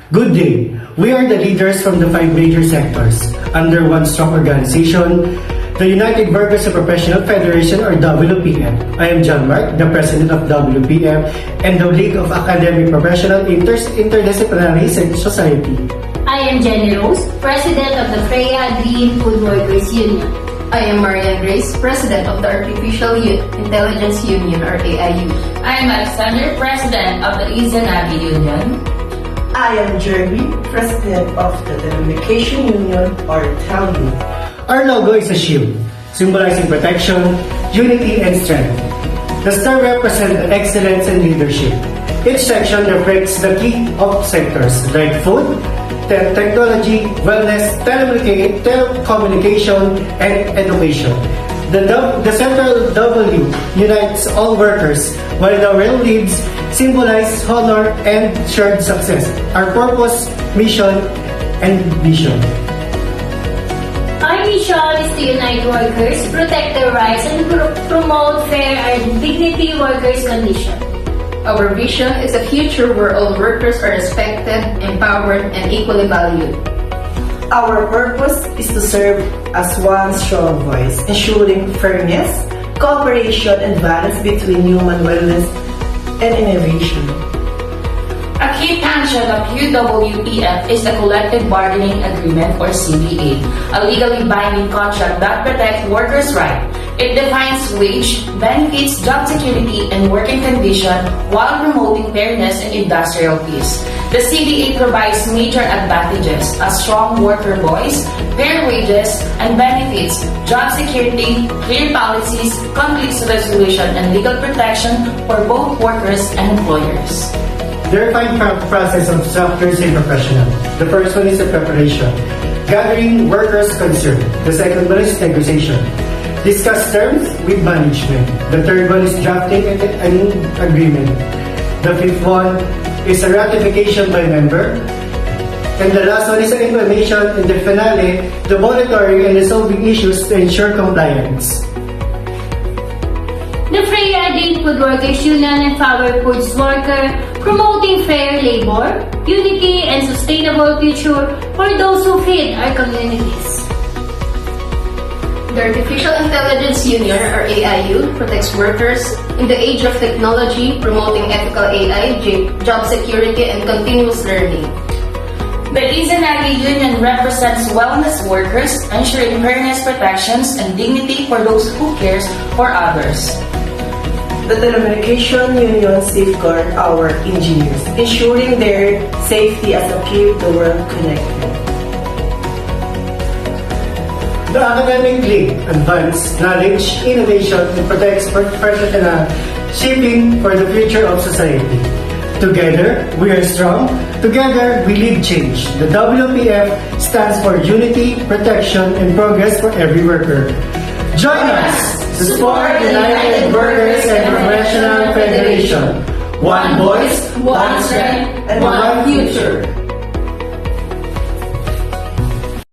Good day. We are the leaders from the 5 major sectors under one strong organization, the United Workers of Professional Federation or WPF. I am John Mark, the President of WPF and the League of Academic Professional Interdisciplinary Society. I am Jenny Rose, President of the Freya Green Food Workers Union. I am Marian Grace, President of the Artificial Intelligence Union or AIU. I am Alexander, President of the Izanabi Union. I am Jeremy, President of the Telecommunication Union or TELU. Our logo is a shield, symbolizing protection, unity, and strength. The star represents excellence and leadership. Each section reflects the key of sectors like food, technology, wellness, telecommunication, and education. The central W unites all workers, while the rail leads symbolize honor and shared success. Our purpose, mission, and vision. Our mission is to unite workers, protect their rights, and promote fair and dignity workers' condition. Our vision is a future where all workers are respected, empowered, and equally valued. Our purpose is to serve as one strong voice, ensuring fairness, cooperation, and balance between human wellness and innovation. A key function of UWPF is the Collective Bargaining Agreement or CBA, a legally binding contract that protects workers' rights. It defines wage, benefits, job security, and working conditions while promoting fairness and industrial peace. The CBA provides major advantages: a strong worker voice, fair wages and benefits, job security, clear policies, conflict resolution, and legal protection for both workers and employers. There are 5 processes of structures in professional. The first one is the preparation, gathering workers' concern. The second one is negotiation, discuss terms with management. The third one is drafting an agreement. The fifth one is a ratification by member. And the last one is the implementation, and the finale, the monitoring and resolving issues to ensure compliance. The Freya Green Food Workers Union empower foods workers, promoting fair labor, unity, and sustainable future for those who feed our communities. The Artificial Intelligence Union or AIU protects workers in the age of technology, promoting ethical AI, job security, and continuous learning. The Izanabi Union represents wellness workers, ensuring fairness, protections, and dignity for those who cares for others. The Telecommunication Union safeguard our engineers, ensuring their safety as we keep the world connected. The Academic League advances knowledge, innovation, and protects professional shaping for the future of society. Together, we are strong. Together, we lead change. The WPF stands for unity, protection, and progress for every worker. Join us to support the United Workers and Professional Federation. One voice, one strength, and one future.